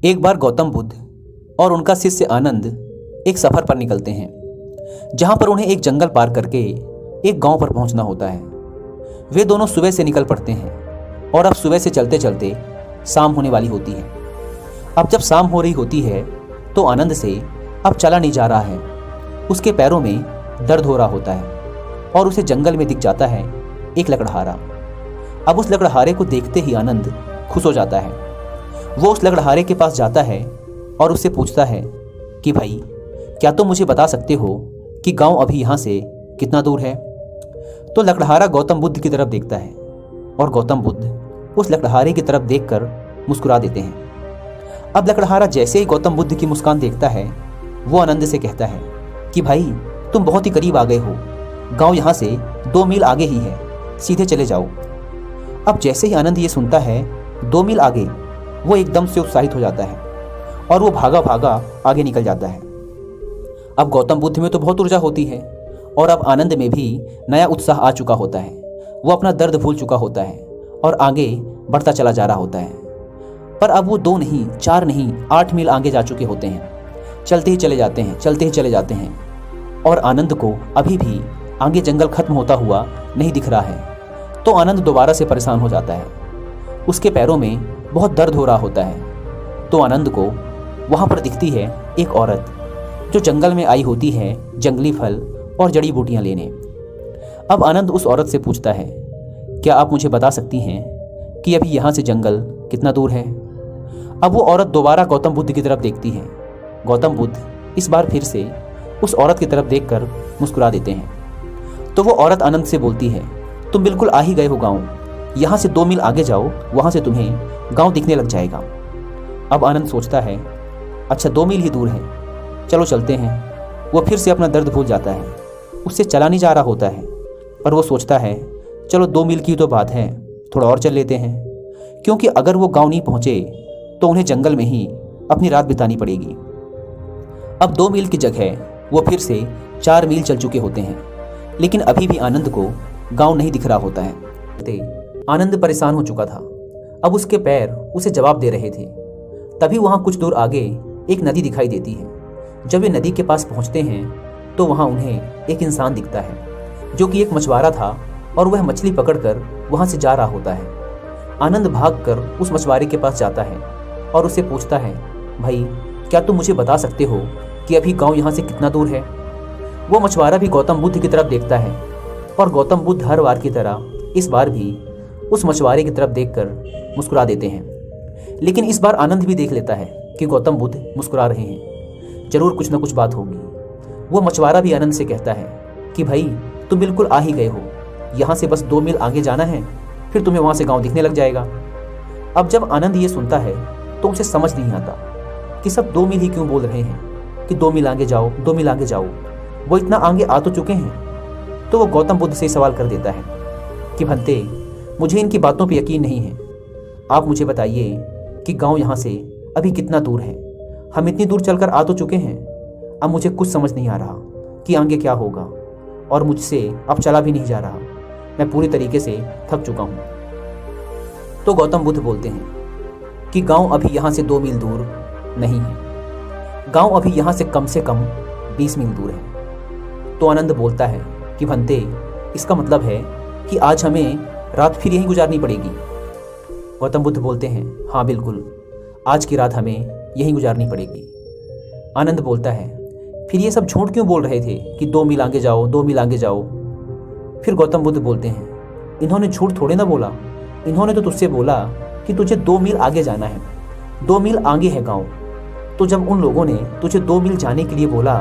एक बार गौतम बुद्ध और उनका शिष्य आनंद एक सफ़र पर निकलते हैं, जहाँ पर उन्हें एक जंगल पार करके एक गांव पर पहुँचना होता है। वे दोनों सुबह से निकल पड़ते हैं और अब सुबह से चलते चलते शाम होने वाली होती है। अब जब शाम हो रही होती है तो आनंद से अब चला नहीं जा रहा है। उसके पैरों में दर्द हो रहा होता है और उसे जंगल में दिख जाता है एक लकड़हारा। अब उस लकड़हारे को देखते ही आनंद खुश हो जाता है। वो उस लकड़हारे के पास जाता है और उससे पूछता है कि भाई, क्या तुम मुझे बता सकते हो कि गांव अभी यहाँ से कितना दूर है? तो लकड़हारा गौतम बुद्ध की तरफ देखता है और गौतम बुद्ध उस लकड़हारे की तरफ देखकर मुस्कुरा देते हैं। अब लकड़हारा जैसे ही गौतम बुद्ध की मुस्कान देखता है, वो आनंद से कहता है कि भाई, तुम बहुत ही करीब आ गए हो। गांव यहाँ से 2 मील आगे ही है, सीधे चले जाओ। अब जैसे ही आनंद ये सुनता है 2 मील आगे, वो एकदम से उत्साहित हो जाता है और वो भागा भागा आगे निकल जाता है। अब गौतम बुद्ध में तो बहुत ऊर्जा होती है और अब आनंद में भी नया उत्साह आ चुका होता है। वो अपना दर्द भूल चुका होता है और आगे बढ़ता चला जा रहा होता है। पर अब वो 2 नहीं, 4 नहीं, 8 मील आगे जा चुके होते हैं। चलते ही चले जाते हैं, चलते ही चले जाते हैं और आनंद को अभी भी आगे जंगल खत्म होता हुआ नहीं दिख रहा है। तो आनंद दोबारा से परेशान हो जाता है। उसके पैरों में बहुत दर्द हो रहा होता है। तो आनंद को वहाँ पर दिखती है एक औरत, जो जंगल में आई होती है जंगली फल और जड़ी बूटियाँ लेने। अब आनंद उस औरत से पूछता है, क्या आप मुझे बता सकती हैं कि अभी यहाँ से जंगल कितना दूर है? अब वो औरत दोबारा गौतम बुद्ध की तरफ देखती है। गौतम बुद्ध इस बार फिर से उस औरत की तरफ देखकर मुस्कुरा देते हैं। तो वो औरत आनंद से बोलती है, तुम बिल्कुल आ ही गए हो गाँव। यहाँ से 2 मील आगे जाओ, वहाँ से तुम्हें गांव दिखने लग जाएगा। अब आनंद सोचता है, अच्छा 2 मील ही दूर है, चलो चलते हैं। वो फिर से अपना दर्द भूल जाता है। उससे चला नहीं जा रहा होता है, पर वो सोचता है चलो 2 मील की तो बात है, थोड़ा और चल लेते हैं, क्योंकि अगर वो गांव नहीं पहुँचे तो उन्हें जंगल में ही अपनी रात बितानी पड़ेगी। अब 2 मील की जगह वो फिर से 4 मील चल चुके होते हैं, लेकिन अभी भी आनंद को गाँव नहीं दिख रहा होता है। आनंद परेशान हो चुका था। अब उसके पैर उसे जवाब दे रहे थे। तभी वहाँ कुछ दूर आगे एक नदी दिखाई देती है। जब वे नदी के पास पहुँचते हैं तो वहाँ उन्हें एक इंसान दिखता है, जो कि एक मछुआरा था और वह मछली पकड़कर वहाँ से जा रहा होता है। आनंद भागकर उस मछुआरे के पास जाता है और उससे पूछता है, भाई, क्या तुम मुझे बता सकते हो कि अभी गाँव यहाँ से कितना दूर है? वो मछुआरा भी गौतम बुद्ध की तरफ देखता है और गौतम बुद्ध हर बार की तरह इस बार भी उस मछुआरे की तरफ देखकर मुस्कुरा देते हैं। लेकिन इस बार आनंद भी देख लेता है कि गौतम बुद्ध मुस्कुरा रहे हैं, जरूर कुछ न कुछ बात होगी। वो मछुआरा भी आनंद से कहता है कि भाई, तुम बिल्कुल आ ही गए हो। यहाँ से बस 2 मील आगे जाना है, फिर तुम्हें वहाँ से गाँव दिखने लग जाएगा। अब जब आनंद ये सुनता है तो उसे समझ नहीं आता कि सब 2 मील ही क्यों बोल रहे हैं कि 2 मील आगे जाओ, 2 मील आगे जाओ। वो इतना आगे आ तो चुके हैं। तो वो गौतम बुद्ध से सवाल कर देता है कि भंते, मुझे इनकी बातों पे यकीन नहीं है। आप मुझे बताइए कि गांव यहाँ से अभी कितना दूर है? हम इतनी दूर चलकर आ तो चुके हैं, अब मुझे कुछ समझ नहीं आ रहा कि आगे क्या होगा और मुझसे अब चला भी नहीं जा रहा। मैं पूरी तरीके से थक चुका हूँ। तो गौतम बुद्ध बोलते हैं कि गांव अभी यहाँ से 2 मील दूर नहीं है। गांव अभी यहाँ से कम 20 मील दूर है। तो आनंद बोलता है कि भंते, इसका मतलब है कि आज हमें रात फिर यहीं गुजारनी पड़ेगी। गौतम बुद्ध बोलते हैं, हाँ बिल्कुल, आज की रात हमें यहीं गुजारनी पड़ेगी। आनंद बोलता है, फिर ये सब झूठ क्यों बोल रहे थे कि 2 मील आगे जाओ, 2 मील आगे जाओ? फिर गौतम बुद्ध बोलते हैं, इन्होंने झूठ थोड़े ना बोला। इन्होंने तो तुझसे बोला कि तुझे 2 मील आगे जाना है, 2 मील आगे है गाँव। तो जब उन लोगों ने तुझे 2 मील जाने के लिए बोला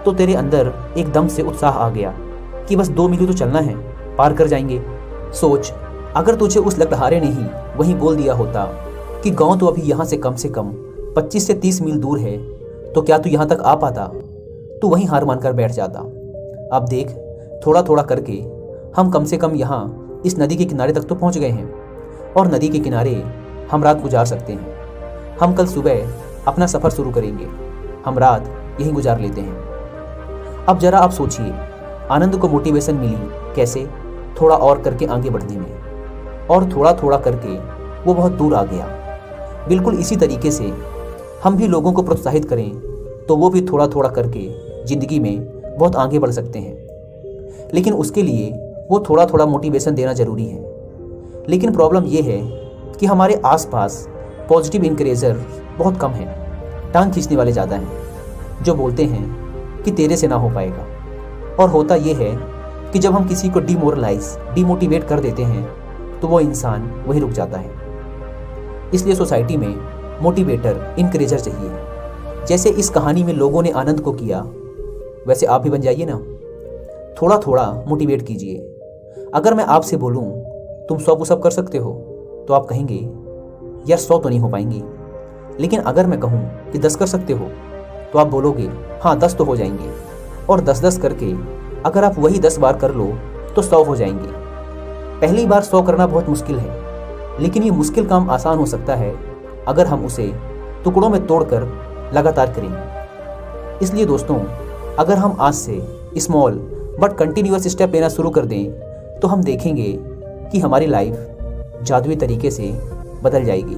तो तेरे अंदर एकदम से उत्साह आ गया कि बस 2 मील ही तो चलना है, पार कर जाएंगे। सोच, अगर तुझे उस लकड़हारे ने ही वहीं बोल दिया होता कि गांव तो अभी यहाँ से कम 25 से 30 मील दूर है, तो क्या तू यहाँ तक आ पाता? तू वहीं हार मानकर बैठ जाता। अब देख, थोड़ा थोड़ा करके हम कम से कम यहाँ इस नदी के किनारे तक तो पहुँच गए हैं और नदी के किनारे हम रात गुजार सकते हैं। हम कल सुबह अपना सफ़र शुरू करेंगे। हम रात यहीं गुजार लेते हैं। अब जरा आप सोचिए, आनंद को मोटिवेशन मिली कैसे? थोड़ा और करके आगे बढ़ने में, और थोड़ा थोड़ा करके वो बहुत दूर आ गया। बिल्कुल इसी तरीके से हम भी लोगों को प्रोत्साहित करें तो वो भी थोड़ा थोड़ा करके ज़िंदगी में बहुत आगे बढ़ सकते हैं। लेकिन उसके लिए वो थोड़ा थोड़ा मोटिवेशन देना ज़रूरी है। लेकिन प्रॉब्लम ये है कि हमारे आसपास पॉजिटिव इंकरेजर बहुत कम हैं। टांग खींचने वाले ज़्यादा हैं, जो बोलते हैं कि तेरे से ना हो पाएगा। और होता ये है कि जब हम किसी को डीमोटिवेट कर देते हैं तो वो इंसान वहीं रुक जाता है। इसलिए सोसाइटी में मोटिवेटर, इनकरेजर चाहिए। जैसे इस कहानी में लोगों ने आनंद को किया, वैसे आप भी बन जाइए ना। थोड़ा थोड़ा मोटिवेट कीजिए। अगर मैं आपसे बोलूं तुम 100 पुशअप कर सकते हो तो आप कहेंगे यार 100 तो नहीं हो पाएंगे। लेकिन अगर मैं कहूं कि 10 कर सकते हो तो आप बोलोगे हाँ 10 तो हो जाएंगे। और 10-10 करके अगर आप वही 10 बार कर लो तो 100 हो जाएंगे। पहली बार 100 करना बहुत मुश्किल है, लेकिन ये मुश्किल काम आसान हो सकता है अगर हम उसे टुकड़ों में तोड़कर लगातार करें। इसलिए दोस्तों, अगर हम आज से स्मॉल बट कंटिन्यूअस स्टेप लेना शुरू कर दें तो हम देखेंगे कि हमारी लाइफ जादुई तरीके से बदल जाएगी।